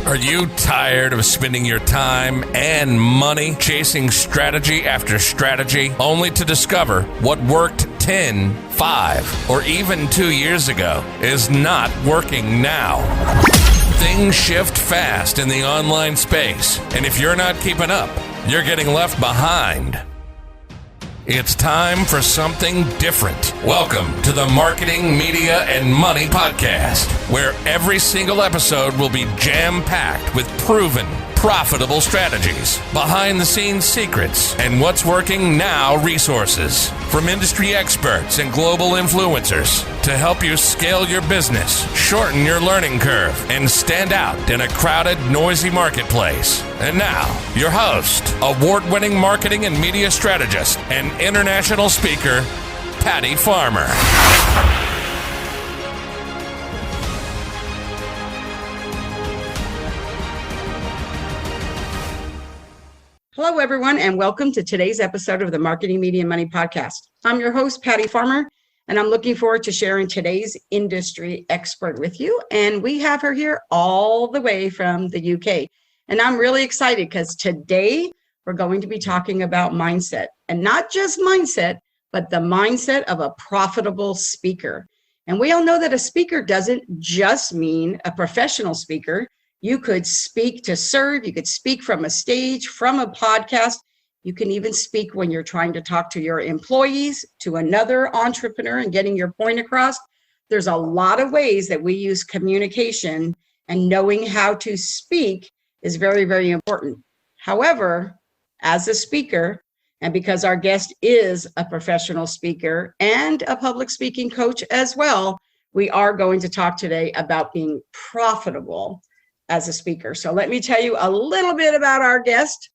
Are you tired of spending your time and money chasing strategy after strategy only to discover what worked 10, 5, or even 2 years ago is not working now? Things shift fast in the online space, and if you're not keeping up, you're getting left behind. It's time for something different. Welcome to the Marketing, Media, and Money Podcast, where every single episode will be jam-packed with proven, profitable strategies, behind-the-scenes secrets, and what's working now resources from industry experts and global influencers to help you scale your business, shorten your learning curve, and stand out in a crowded, noisy marketplace. And now, your host, award-winning marketing and media strategist, and international speaker, Patty Farmer. Hello, everyone, and welcome to today's episode of the Marketing, Media, and Money Podcast. I'm your host, Patty Farmer, and I'm looking forward to sharing today's industry expert with you. And we have her here all the way from the UK. And I'm really excited because today we're going to be talking about mindset, and not just mindset, but the mindset of a profitable speaker. And we all know that a speaker doesn't just mean a professional speaker. You could speak to serve, you could speak from a stage, from a podcast. You can even speak when you're trying to talk to your employees, to another entrepreneur and getting your point across. There's a lot of ways that we use communication, and knowing how to speak is very, very important. However, as a speaker, and because our guest is a professional speaker and a public speaking coach as well, we are going to talk today about being profitable as a speaker. So let me tell you a little bit about our guest.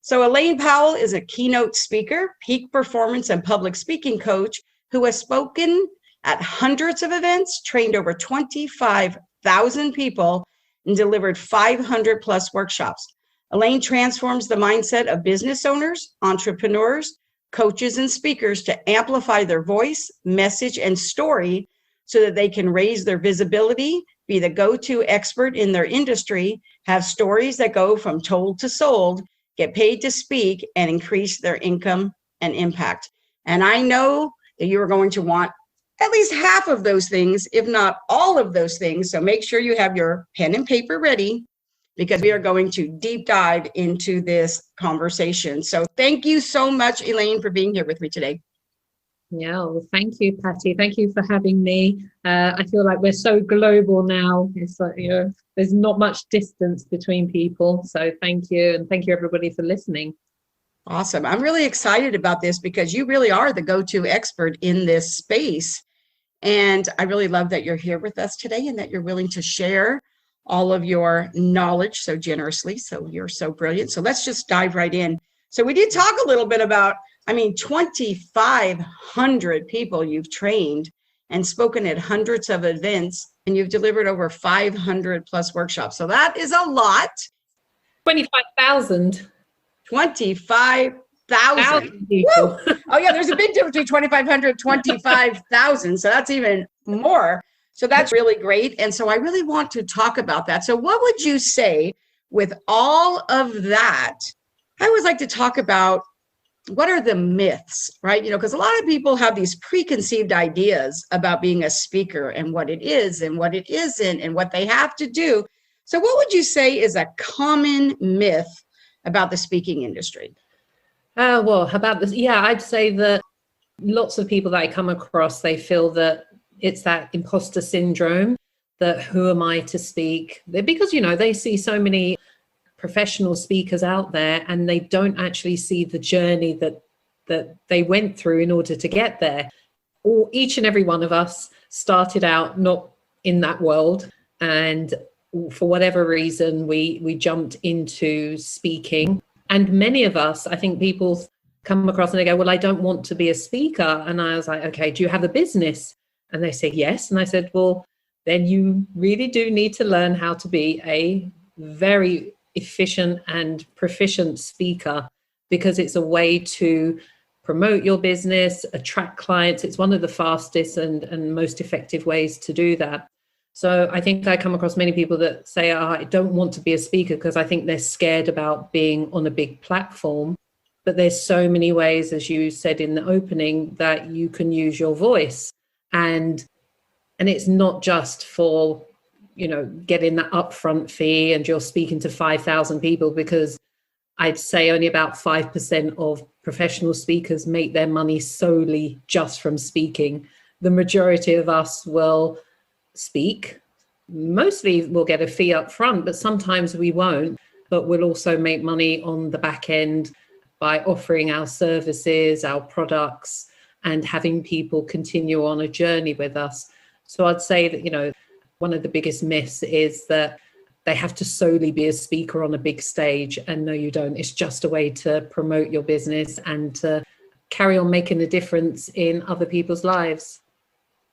So Elaine Powell is a keynote speaker, peak performance and public speaking coach who has spoken at hundreds of events, trained over 25,000 people, and delivered 500 plus workshops. Elaine transforms the mindset of business owners, entrepreneurs, coaches, and speakers to amplify their voice, message, and story so that they can raise their visibility, be the go-to expert in their industry, have stories that go from told to sold, get paid to speak, and increase their income and impact. And I know that you are going to want at least half of those things, if not all of those things. So make sure you have your pen and paper ready, because we are going to deep dive into this conversation. So thank you so much, Elaine, for being here with me today. Yeah, well, thank you, Patty. Thank you for having me. I feel like we're so global now. It's like, there's not much distance between people. So thank you. And thank you, everybody, for listening. Awesome. I'm really excited about this because you really are the go-to expert in this space. And I really love that you're here with us today and that you're willing to share all of your knowledge so generously. So you're so brilliant. So let's just dive right in. So we did talk a little bit about 2,500 people you've trained and spoken at hundreds of events, and you've delivered over 500 plus workshops. So that is a lot. 25,000. 25,000 people. Oh yeah, there's a big difference between 2,500 and 25,000. So that's even more. So that's really great. And so I really want to talk about that. So what would you say with all of that? I always like to talk about what are the myths, right? Because a lot of people have these preconceived ideas about being a speaker and what it is and what it isn't and what they have to do. So what would you say is a common myth about the speaking industry? Well, about this? Yeah, I'd say that lots of people that I come across, they feel that it's that imposter syndrome, that who am I to speak? Because, they see so many professional speakers out there and they don't actually see the journey that they went through in order to get there. Or each and every one of us started out not in that world, and for whatever reason we jumped into speaking. And many of us, I think people come across and they go, well, I don't want to be a speaker. And I was like, okay, do you have a business? And they say yes. And I said, well, then you really do need to learn how to be a very efficient and proficient speaker, because it's a way to promote your business, attract clients. It's one of the fastest and most effective ways to do that. So I think I come across many people that say, oh, I don't want to be a speaker because I think they're scared about being on a big platform. But there's so many ways, as you said in the opening, that you can use your voice. And it's not just for, getting that upfront fee and you're speaking to 5,000 people, because I'd say only about 5% of professional speakers make their money solely just from speaking. The majority of us will speak. Mostly we'll get a fee up front, but sometimes we won't. But we'll also make money on the back end by offering our services, our products, and having people continue on a journey with us. So I'd say that, one of the biggest myths is that they have to solely be a speaker on a big stage. And no, you don't. It's just a way to promote your business and to carry on making a difference in other people's lives.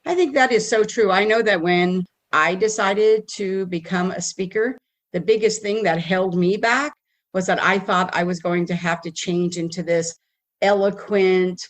I think that is so true. I know that when I decided to become a speaker, the biggest thing that held me back was that I thought I was going to have to change into this eloquent,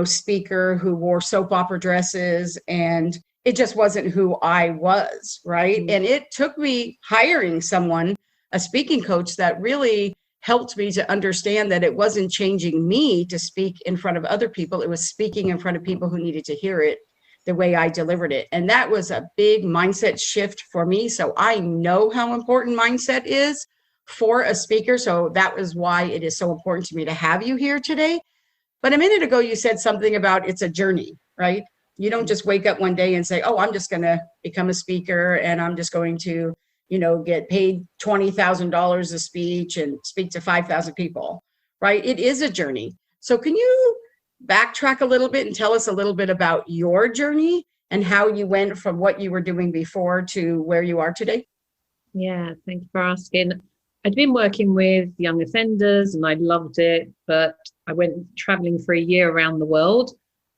speaker who wore soap opera dresses, and it just wasn't who I was, right? And it took me hiring someone, a speaking coach, that really helped me to understand that it wasn't changing me to speak in front of other people. It was speaking in front of people who needed to hear it the way I delivered it. And that was a big mindset shift for me. So I know how important mindset is for a speaker. So that was why it is so important to me to have you here today. But a minute ago, you said something about it's a journey, right? You don't just wake up one day and say, oh, I'm just going to become a speaker and I'm just going to, get paid $20,000 a speech and speak to 5,000 people, right? It is a journey. So can you backtrack a little bit and tell us a little bit about your journey and how you went from what you were doing before to where you are today? Yeah, thank you for asking. I'd been working with young offenders and I loved it, but I went traveling for a year around the world.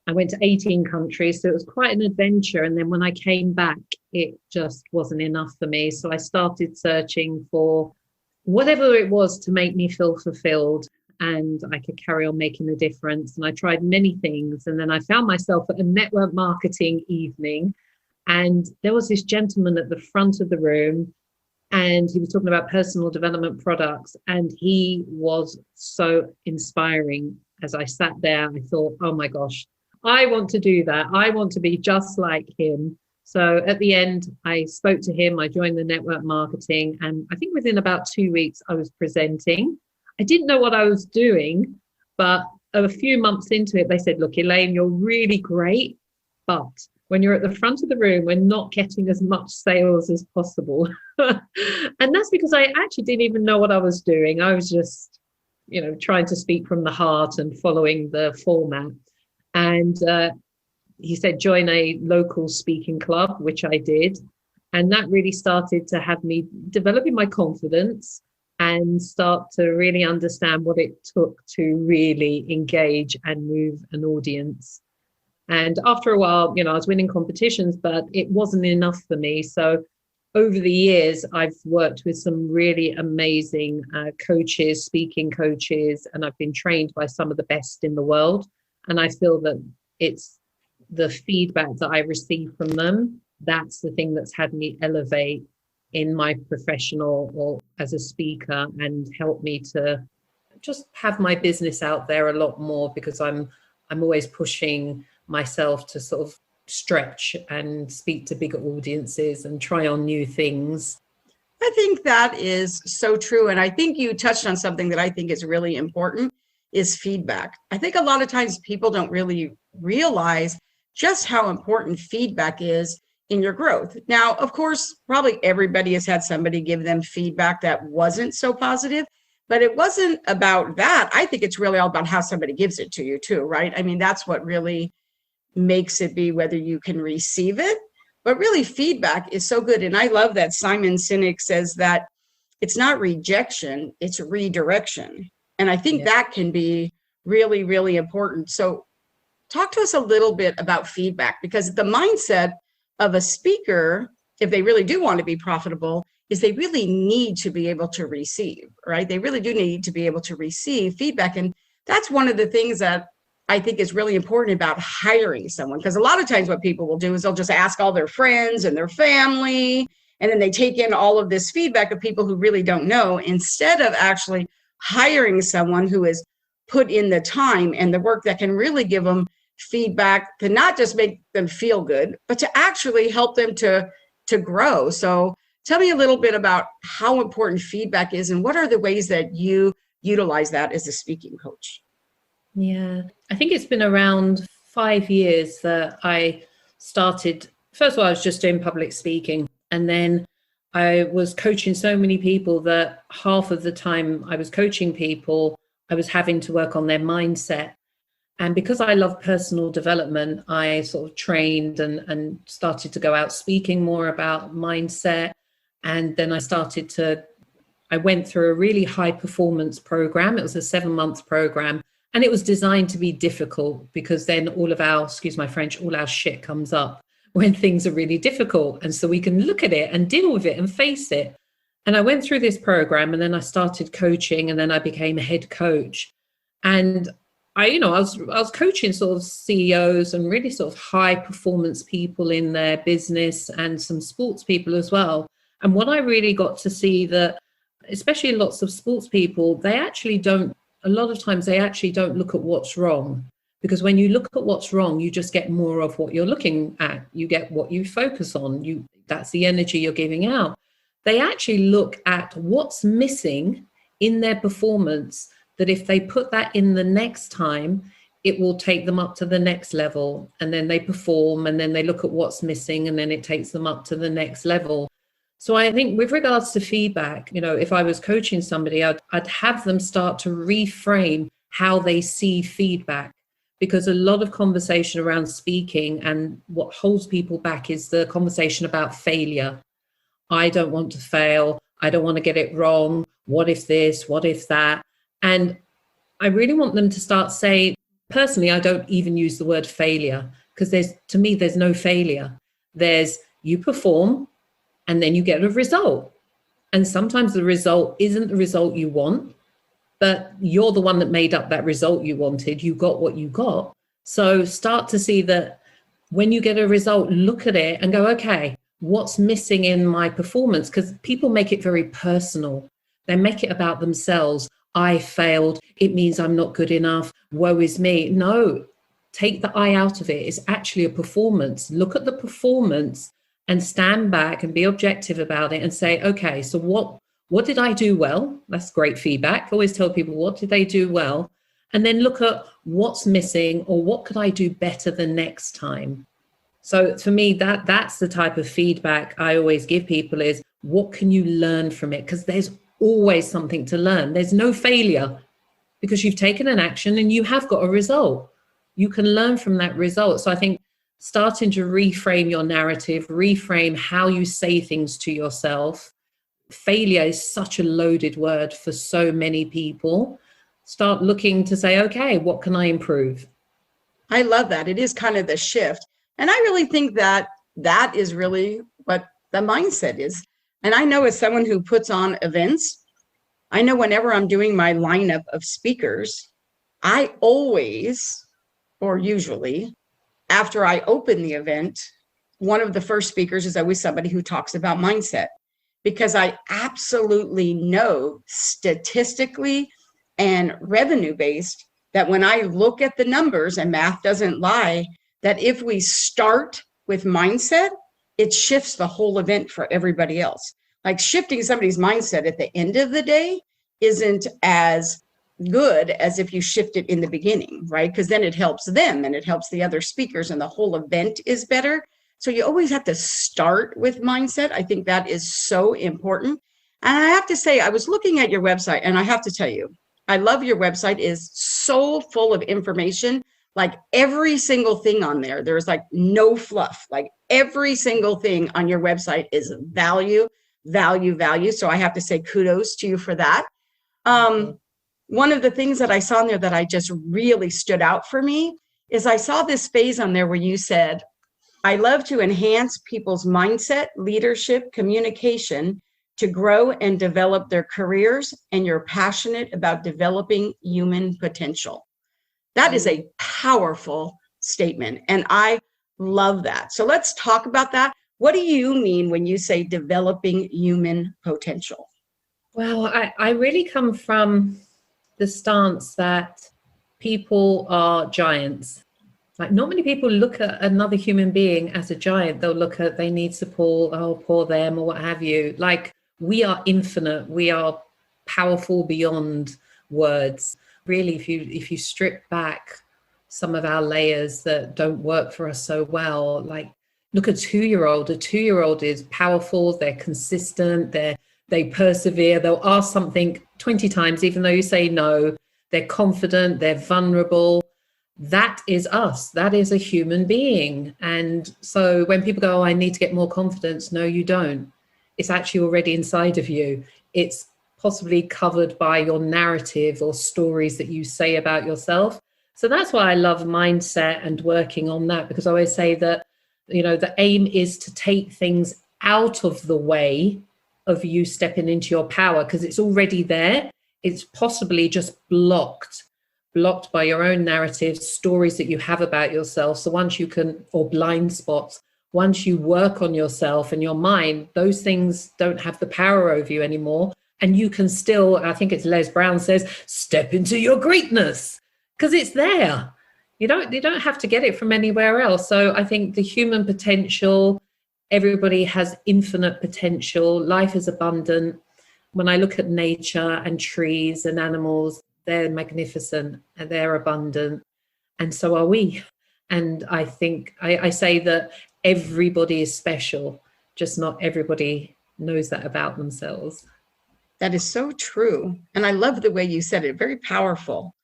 I went to 18 countries, so it was quite an adventure. And then when I came back, it just wasn't enough for me. So I started searching for whatever it was to make me feel fulfilled and I could carry on making a difference. And I tried many things. And then I found myself at a network marketing evening. And there was this gentleman at the front of the room, and he was talking about personal development products. And he was so inspiring. As I sat there, I thought, oh my gosh, I want to do that. I want to be just like him. So at the end, I spoke to him. I joined the network marketing. And I think within about 2 weeks, I was presenting. I didn't know what I was doing, but a few months into it, they said, look, Elaine, you're really great, but when you're at the front of the room, we're not getting as much sales as possible. And that's because I actually didn't even know what I was doing. I was just, trying to speak from the heart and following the format. And he said, join a local speaking club, which I did. And that really started to have me developing my confidence and start to really understand what it took to really engage and move an audience. And after a while, I was winning competitions, but it wasn't enough for me. So over the years, I've worked with some really amazing coaches, speaking coaches, and I've been trained by some of the best in the world. And I feel that it's the feedback that I receive from them. That's the thing that's had me elevate in my professional or as a speaker and help me to just have my business out there a lot more, because I'm always pushing myself to sort of stretch and speak to bigger audiences and try on new things. I think that is so true. And I think you touched on something that I think is really important, is feedback. I think a lot of times people don't really realize just how important feedback is in your growth. Now, of course, probably everybody has had somebody give them feedback that wasn't so positive, but it wasn't about that. I think it's really all about how somebody gives it to you too, right? I mean, that's what really makes it be whether you can receive it. But really, feedback is so good. And I love that Simon Sinek says that it's not rejection, it's redirection. And I think that can be really, really important. So talk to us a little bit about feedback, because the mindset of a speaker, if they really do want to be profitable, is they really need to be able to receive, right? They really do need to be able to receive feedback. And that's one of the things that I think is really important about hiring someone, because a lot of times what people will do is they'll just ask all their friends and their family, and then they take in all of this feedback of people who really don't know, instead of actually hiring someone who has put in the time and the work that can really give them feedback to not just make them feel good, but to actually help them to grow. So tell me a little bit about how important feedback is, and what are the ways that you utilize that as a speaking coach? Yeah, I think it's been around 5 years that I started. First of all, I was just doing public speaking, and then I was coaching so many people that half of the time I was coaching people, I was having to work on their mindset. And because I love personal development, I sort of trained and started to go out speaking more about mindset. And then I went through a really high performance program. It was a 7-month program. And it was designed to be difficult, because then all of our, excuse my French, all our shit comes up when things are really difficult. And so we can look at it and deal with it and face it. And I went through this program, and then I started coaching, and then I became a head coach. And I was coaching sort of CEOs and really sort of high performance people in their business, and some sports people as well. And what I really got to see, that especially lots of sports people, a lot of times they actually don't look at what's wrong, because when you look at what's wrong, you just get more of what you're looking at. You get what you focus on. That's the energy you're giving out. They actually look at what's missing in their performance, that if they put that in the next time, it will take them up to the next level. And then they perform, and then they look at what's missing, and then it takes them up to the next level. So I think with regards to feedback, if I was coaching somebody, I'd have them start to reframe how they see feedback, because a lot of conversation around speaking, and what holds people back, is the conversation about failure. I don't want to fail. I don't want to get it wrong. What if this? What if that? And I really want them to start saying, personally, I don't even use the word failure, because to me, there's no failure. You perform, and then you get a result. And sometimes the result isn't the result you want, but you're the one that made up that result you wanted. You got what you got. So start to see that when you get a result, look at it and go, okay, what's missing in my performance? Because people make it very personal. They make it about themselves. I failed. It means I'm not good enough. Woe is me. No, take the I out of it. It's actually a performance. Look at the performance and stand back and be objective about it and say, okay, so what did I do well? That's great feedback. I always tell people, what did they do well? And then look at what's missing, or what could I do better the next time? So for me, that's the type of feedback I always give people, is what can you learn from it? Because there's always something to learn. There's no failure, because you've taken an action and you have got a result. You can learn from that result. So I think starting to reframe your narrative, reframe how you say things to yourself. Failure is such a loaded word for so many people. Start looking to say, okay, what can I improve? I love that. It is kind of the shift. And I really think that is really what the mindset is. And I know, as someone who puts on events, I know whenever I'm doing my lineup of speakers, I always, or usually, after I open the event, one of the first speakers is always somebody who talks about mindset, because I absolutely know statistically and revenue based that when I look at the numbers, and math doesn't lie, that if we start with mindset, it shifts the whole event for everybody else. Like, shifting somebody's mindset at the end of the day isn't as good as if you shift it in the beginning, right? Because then it helps them and it helps the other speakers, and the whole event is better. So you always have to start with mindset. I think that is so important. And I have to say, I was looking at your website, and I have to tell you, I love your website. Is so full of information. Like, every single thing on there, there's like no fluff. Like, every single thing on your website is value, value, value. So I have to say kudos to you for that. One of the things that I saw in there that I just really stood out for me is I saw this phase on there where you said, I love to enhance people's mindset, leadership, communication to grow and develop their careers, and you're passionate about developing human potential. That is a powerful statement. And I love that. So let's talk about that. What do you mean when you say developing human potential? Well, I really come from the stance that people are giants. Like, not many people look at another human being as a giant. They'll look at, they need support, oh, poor them, or what have you. Like, we are infinite. We are powerful beyond words. Really, if you strip back some of our layers that don't work for us so well, like, look at a 2-year-old. A 2-year-old is powerful. They're consistent. They persevere. They'll ask something 20 times, even though you say no. They're confident. They're vulnerable. That is us. That is a human being. And so when people go, oh, I need to get more confidence. No, you don't. It's actually already inside of you. It's possibly covered by your narrative or stories that you say about yourself. So that's why I love mindset and working on that, because I always say that, the aim is to take things out of the way of you stepping into your power, because it's already there. It's possibly just blocked by your own narratives, stories that you have about yourself. So once you can, or blind spots, once you work on yourself and your mind, those things don't have the power over you anymore. And you can still, I think it's Les Brown says, step into your greatness, because it's there. You don't have to get it from anywhere else. So I think the human potential, everybody has infinite potential. Life is abundant. When I look at nature and trees and animals, they're magnificent and they're abundant. And so are we. And I think I say that everybody is special, just not everybody knows that about themselves. That is so true. And I love the way you said it, very powerful.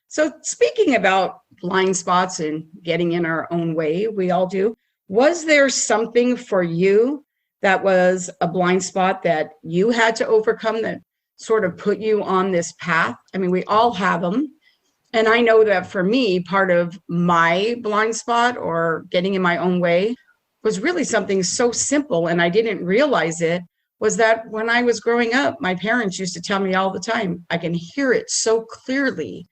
So speaking about blind spots and getting in our own way, we all do. Was there something for you that was a blind spot that you had to overcome that sort of put you on this path? I mean, we all have them. And I know that for me, part of my blind spot or getting in my own way was really something so simple, and I didn't realize it, was that when I was growing up, my parents used to tell me all the time, I can hear it so clearly,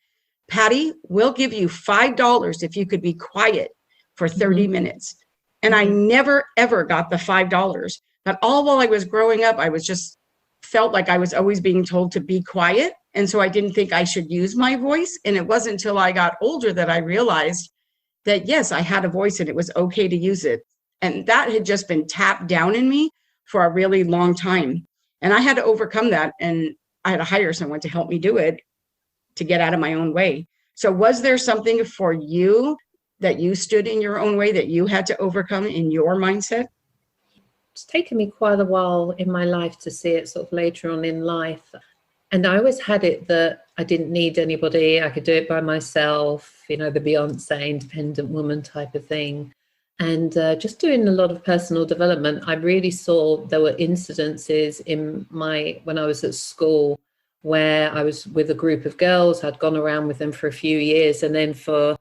Patty, we'll give you $5 if you could be quiet for 30 minutes. And I never, ever got the $5. But all while I was growing up, I was just felt like I was always being told to be quiet. And so I didn't think I should use my voice. And it wasn't until I got older that I realized that, yes, I had a voice and it was okay to use it. And that had just been tapped down in me for a really long time. And I had to overcome that. And I had to hire someone to help me do it, to get out of my own way. So was there something for you that you stood in your own way that you had to overcome in your mindset? It's taken me quite a while in my life to see it sort of later on in life. And I always had it that I didn't need anybody. I could do it by myself, the Beyonce independent woman type of thing. And just doing a lot of personal development, I really saw there were incidences when I was at school where I was with a group of girls. I'd gone around with them for a few years, and then for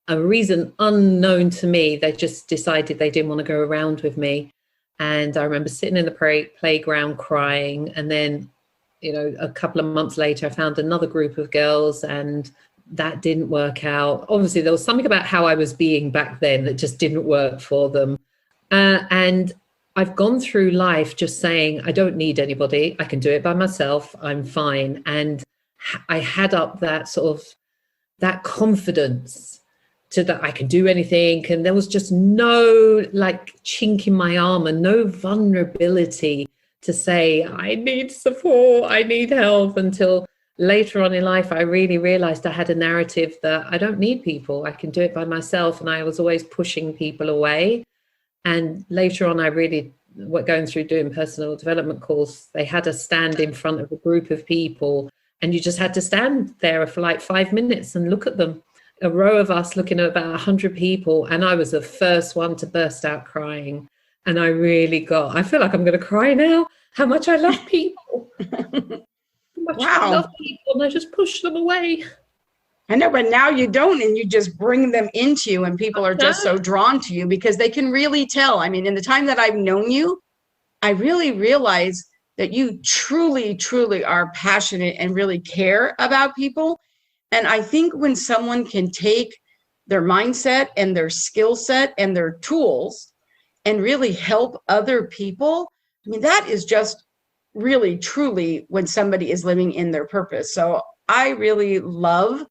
a reason unknown to me, they just decided they didn't want to go around with me. And I remember sitting in the playground crying. And then, a couple of months later, I found another group of girls, and that didn't work out. Obviously, there was something about how I was being back then that just didn't work for them. And I've gone through life just saying, I don't need anybody. I can do it by myself. I'm fine. And I had up that sort of that confidence that I can do anything. And there was just no chink in my armor, no vulnerability to say, I need support, I need help, until later on in life, I really realized I had a narrative that I don't need people. I can do it by myself. And I was always pushing people away. And later on, I really, going through doing personal development calls, they had us stand in front of a group of people, and you just had to stand there for 5 minutes and look at them. A row of us looking at about 100 people. And I was the first one to burst out crying. And I feel like I'm going to cry now, how much I love people. I love people, and I just push them away. I know, but now you don't, and you just bring them into you, and people are just so drawn to you because they can really tell. I mean, in the time that I've known you, I really realize that you truly, truly are passionate and really care about people. And I think when someone can take their mindset and their skill set and their tools and really help other people, I mean, that is just really, truly when somebody is living in their purpose. So I really love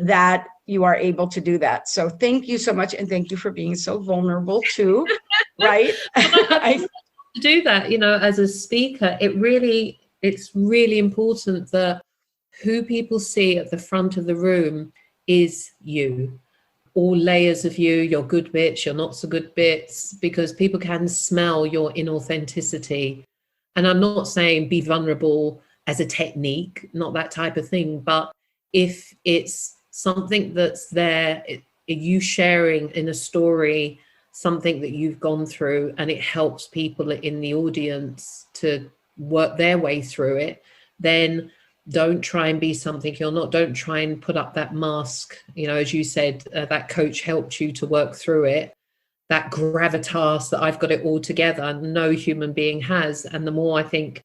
that you are able to do that. So thank you so much. And thank you for being so vulnerable too, right? To do that, as a speaker, it's really important that who people see at the front of the room is you. All layers of you, your good bits, your not so good bits, because people can smell your inauthenticity. And I'm not saying be vulnerable as a technique, not that type of thing, but if it's something that's there, you sharing in a story something that you've gone through, and it helps people in the audience to work their way through it, then don't try and be something you're not. Don't try and put up that mask. As you said, that coach helped you to work through it. That gravitas that I've got it all together, no human being has. And the more I think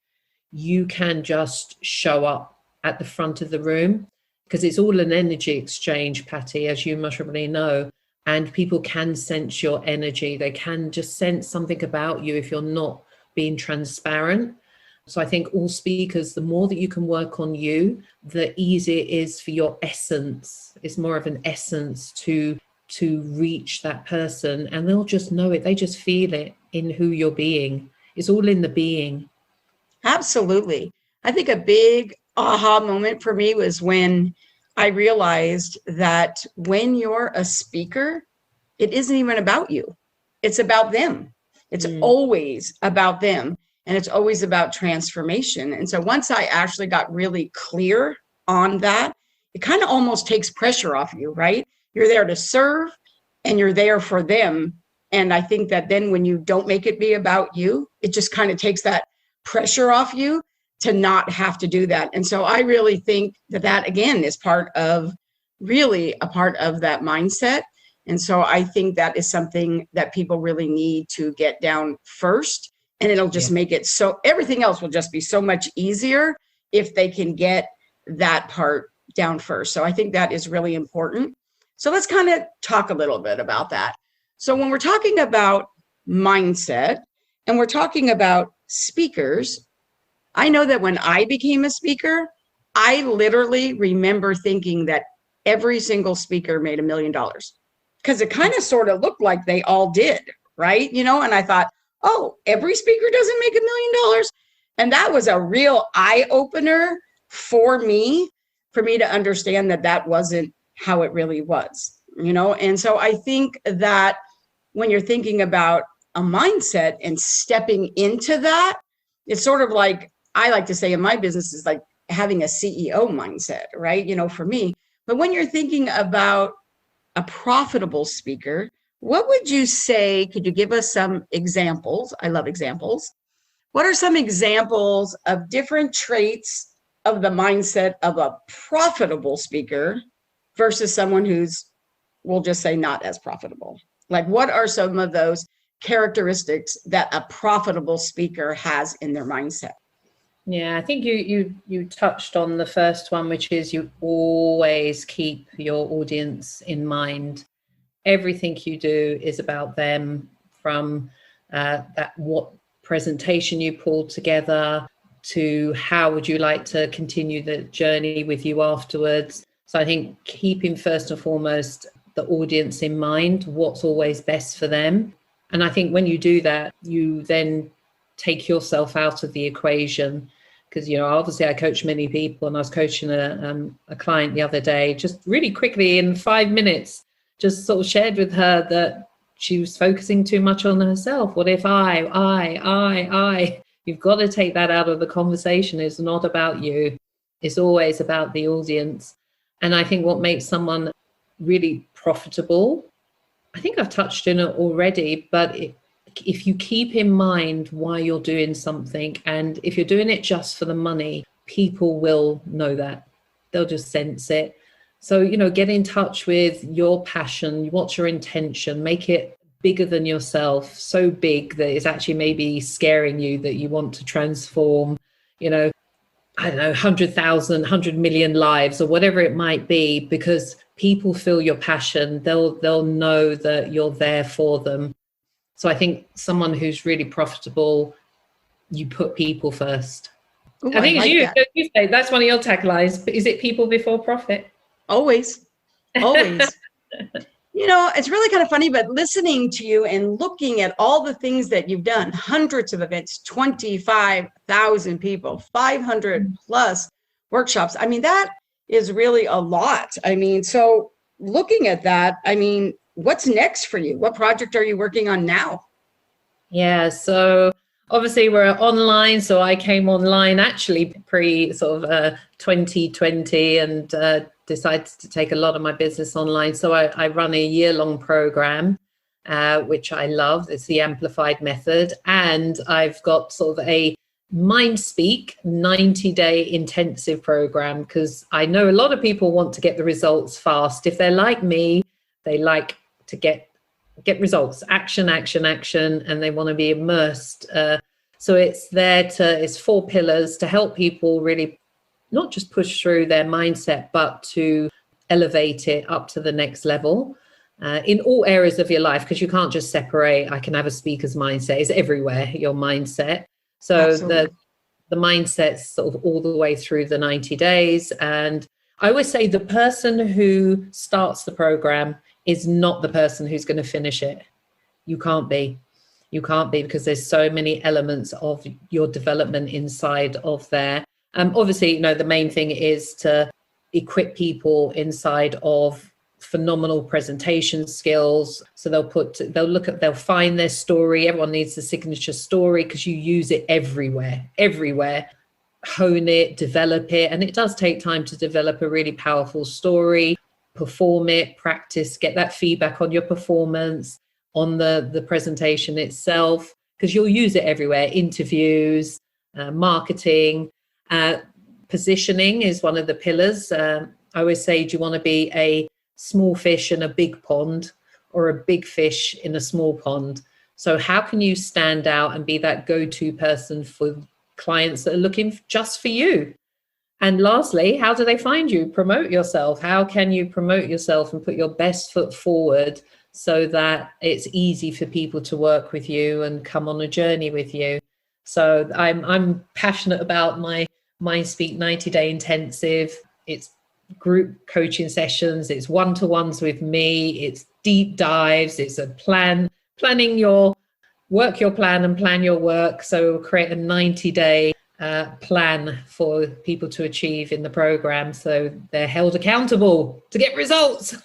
you can just show up at the front of the room, because it's all an energy exchange, Patty, as you must probably know, and people can sense your energy. They can just sense something about you if you're not being transparent. So I think all speakers, the more that you can work on you, the easier it is for your essence. It's more of an essence to reach that person, and they'll just know it. They just feel it in who you're being. It's all in the being. Absolutely. I think a big aha moment for me was when I realized that when you're a speaker, it isn't even about you. It's about them. It's always about them. And it's always about transformation. And so once I actually got really clear on that, it kind of almost takes pressure off you, right? You're there to serve and you're there for them. And I think that then when you don't make it be about you, it just kind of takes that pressure off you to not have to do that. And so I really think that again is really a part of that mindset. And so I think that is something that people really need to get down first. And it'll just make it so everything else will just be so much easier if they can get that part down first. So I think that is really important. So let's kind of talk a little bit about that. So when we're talking about mindset and we're talking about speakers, I know that when I became a speaker, I literally remember thinking that every single speaker made $1 million because it kind of sort of looked like they all did, right? And I thought, oh, every speaker doesn't make $1 million. And that was a real eye opener for me to understand that wasn't how it really was, And so I think that when you're thinking about a mindset and stepping into that, it's sort of like, I like to say in my business is like having a CEO mindset, right? For me, but when you're thinking about a profitable speaker, what would you say? Could you give us some examples? I love examples. What are some examples of different traits of the mindset of a profitable speaker versus someone who's, we'll just say, not as profitable? Like, what are some of those characteristics that a profitable speaker has in their mindset? Yeah, I think you touched on the first one, which is you always keep your audience in mind. Everything you do is about them, from what presentation you pulled together to how would you like to continue the journey with you afterwards. So I think keeping first and foremost the audience in mind, what's always best for them. And I think when you do that, you then take yourself out of the equation. Because, obviously I coach many people, and I was coaching a client the other day, just really quickly in 5 minutes, just sort of shared with her that she was focusing too much on herself. What if I? You've got to take that out of the conversation. It's not about you. It's always about the audience. And I think what makes someone really profitable, I think I've touched on it already, but if you keep in mind why you're doing something, and if you're doing it just for the money, people will know that. They'll just sense it. So, get in touch with your passion. What's your intention? Make it bigger than yourself, so big that it's actually maybe scaring you, that you want to transform, I don't know, 100,000, 100 million lives or whatever it might be, because people feel your passion. They'll know that you're there for them. So I think someone who's really profitable, you put people first. Ooh, I think like it's you. that. You say that's one of your taglines. Is it people before profit? Always, always. It's really kind of funny, but listening to you and looking at all the things that you've done, hundreds of events, 25,000 people, 500 plus workshops. I mean, that is really a lot. I mean, so looking at that, I mean, what's next for you? What project are you working on now? Yeah, so obviously we're online. So I came online actually pre sort of 2020 and decided to take a lot of my business online. So I run a year-long program, which I love. It's the Amplified Method. And I've got sort of a MindSpeak 90-day intensive program, because I know a lot of people want to get the results fast. If they're like me, they like to get results, action, and they want to be immersed. So it's 4 pillars to help people really not just push through their mindset, but to elevate it up to the next level in all areas of your life, because you can't just separate. I can have a speaker's mindset. It's everywhere, your mindset. So Absolutely. the mindset's sort of all the way through the 90 days. And I always say the person who starts the program is not the person who's going to finish it. You can't be, because there's so many elements of your development inside of there. Obviously, the main thing is to equip people inside of phenomenal presentation skills. So they'll find their story. Everyone needs a signature story, because you use it everywhere, hone it, develop it. And it does take time to develop a really powerful story, perform it, practice, get that feedback on your performance, on the presentation itself, because you'll use it everywhere. Interviews, marketing, positioning is one of the pillars. I always say, do you want to be a small fish in a big pond or a big fish in a small pond? So how can you stand out and be that go-to person for clients that are looking just for you? And lastly, how do they find you? Promote yourself. How can you promote yourself and put your best foot forward so that it's easy for people to work with you and come on a journey with you? So I'm passionate about my MindSpeak 90-day intensive. It's group coaching sessions. It's one-to-ones with me. It's deep dives. It's a planning your plan and plan your work. So we'll create a 90-day plan for people to achieve in the program, so they're held accountable to get results.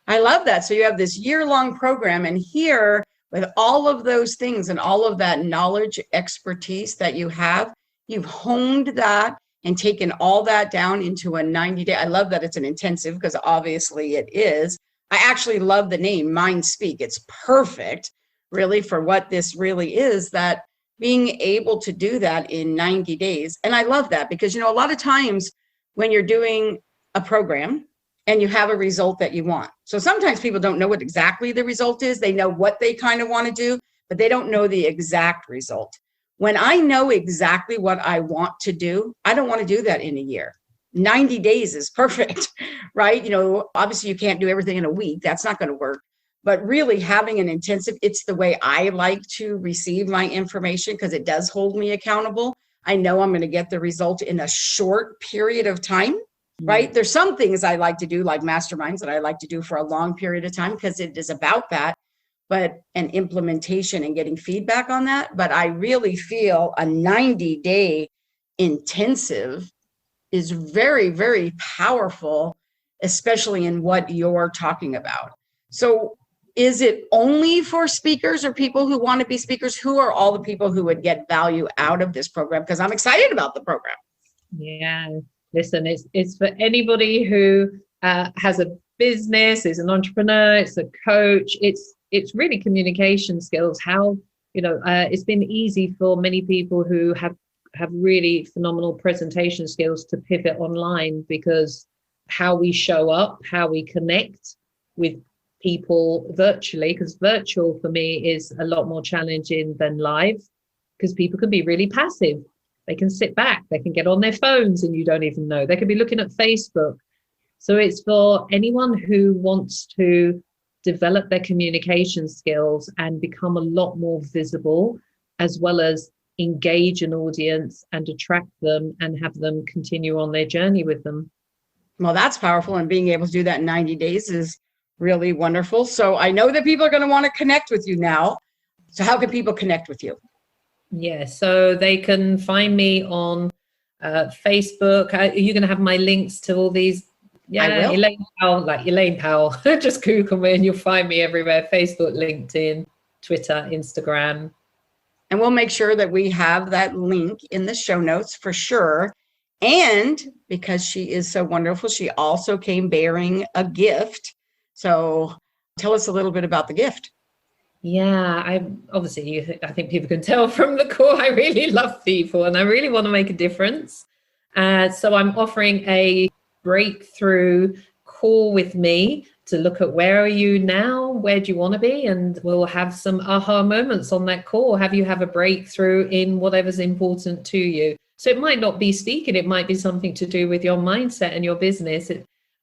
I love that. So you have this year-long program, and here with all of those things and all of that knowledge, expertise that you have, you've honed that and taken all that down into a 90-day. I love that it's an intensive, because obviously it is. I actually love the name MindSpeak. It's perfect really for what this really is, that being able to do that in 90 days. And I love that, because, a lot of times when you're doing a program and you have a result that you want. So sometimes people don't know what exactly the result is. They know what they kind of want to do, but they don't know the exact result. When I know exactly what I want to do, I don't want to do that in a year. 90 days is perfect, right? Obviously you can't do everything in a week. That's not going to work. But really having an intensive, it's the way I like to receive my information, because it does hold me accountable. I know I'm going to get the result in a short period of time, right? There's some things I like to do, like masterminds, that I like to do for a long period of time, because it is about that, but an implementation and getting feedback on that. But I really feel a 90-day intensive is very, very powerful, especially in what you're talking about. So is it only for speakers or people who want to be speakers? Who are all the people who would get value out of this program? Because I'm excited about the program. Yeah, listen, it's for anybody who has a business, is an entrepreneur, it's a coach. It's really communication skills. How, it's been easy for many people who have really phenomenal presentation skills to pivot online, because how we show up, how we connect with people virtually, because virtual for me is a lot more challenging than live, because people can be really passive. They can sit back, they can get on their phones and you don't even know. They could be looking at Facebook. So it's for anyone who wants to develop their communication skills and become a lot more visible, as well as engage an audience and attract them and have them continue on their journey with them. Well, that's powerful. And being able to do that in 90 days is really wonderful. So I know that people are going to want to connect with you now. So how can people connect with you? Yeah, so they can find me on Facebook. You're going to have my links to all these. Yeah, Elaine Powell, like Elaine Powell. Just Google me and you'll find me everywhere. Facebook, LinkedIn, Twitter, Instagram. And we'll make sure that we have that link in the show notes for sure. And because she is so wonderful, she also came bearing a gift. So tell us a little bit about the gift. Yeah, I think people can tell from the call, I really love people and I really want to make a difference. So I'm offering a breakthrough call with me to look at where are you now, where do you want to be, and we'll have some aha moments on that call, have you have a breakthrough in whatever's important to you. So it might not be speaking, it might be something to do with your mindset and your business.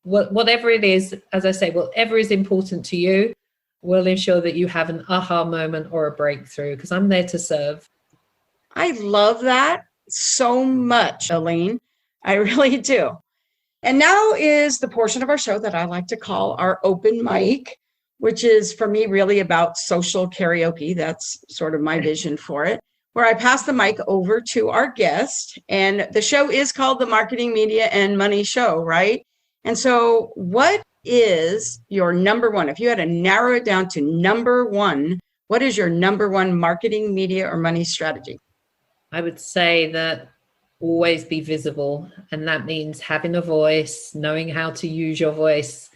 Whatever it is, as I say, whatever is important to you, we'll ensure that you have an aha moment or a breakthrough, because I'm there to serve. I love that so much, Elaine. I really do. And now is the portion of our show that I like to call our open mic, which is for me really about social karaoke. That's sort of my vision for it, where I pass the mic over to our guest. And the show is called the Marketing, Media, and Money Show, right? And so what is your number one? If you had to narrow it down to number one, what is your number one marketing, media, or money strategy? I would say that always be visible. And that means having a voice, knowing how to use your voice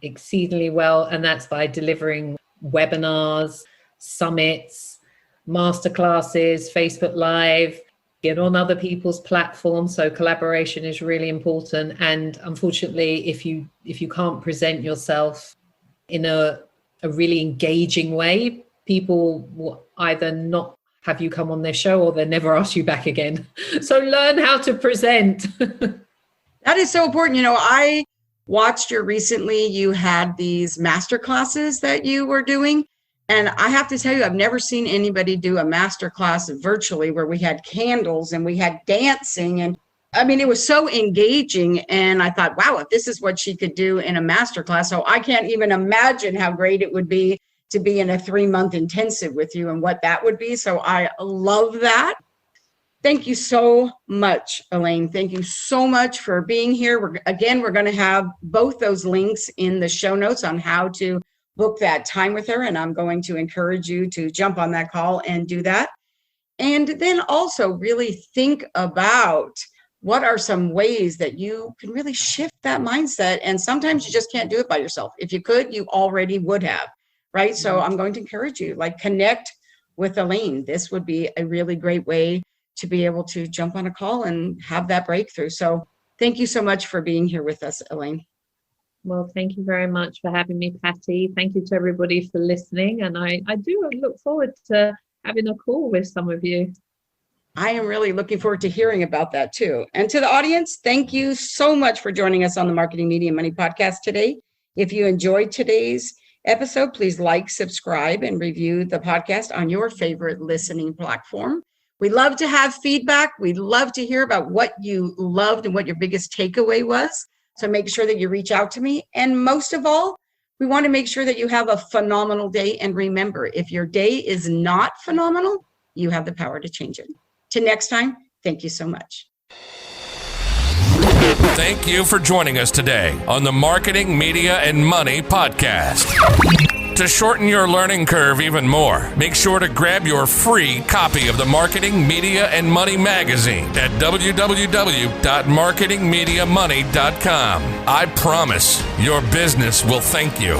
exceedingly well. And that's by delivering webinars, summits, masterclasses, Facebook Live, get on other people's platforms. So collaboration is really important. And unfortunately, if you can't present yourself in a really engaging way, people will either not have you come on their show or they'll never ask you back again. So learn how to present. That is so important. You know, I watched you had these master classes that you were doing. And I have to tell you, I've never seen anybody do a master class virtually where we had candles and we had dancing. And I mean, it was so engaging. And I thought, wow, if this is what she could do in a master class. So I can't even imagine how great it would be to be in a 3-month intensive with you and what that would be. So I love that. Thank you so much, Elaine. Thank you so much for being here. We're going to have both those links in the show notes on how to book that time with her. And I'm going to encourage you to jump on that call and do that. And then also really think about what are some ways that you can really shift that mindset. And sometimes you just can't do it by yourself. If you could, you already would have. Right. So I'm going to encourage you, connect with Elaine. This would be a really great way to be able to jump on a call and have that breakthrough. So thank you so much for being here with us, Elaine. Well, thank you very much for having me, Patty. Thank you to everybody for listening. And I do look forward to having a call with some of you. I am really looking forward to hearing about that too. And to the audience, thank you so much for joining us on the Marketing, Media, and Money podcast today. If you enjoyed today's episode, please like, subscribe, and review the podcast on your favorite listening platform. We love to have feedback. We love to hear about what you loved and what your biggest takeaway was. So make sure that you reach out to me. And most of all, we want to make sure that you have a phenomenal day. And remember, if your day is not phenomenal, you have the power to change it. Till next time, thank you so much. Thank you for joining us today on the Marketing, Media, and Money podcast. To shorten your learning curve even more, make sure to grab your free copy of the Marketing, Media, and Money magazine at www.marketingmediamoney.com. I promise your business will thank you.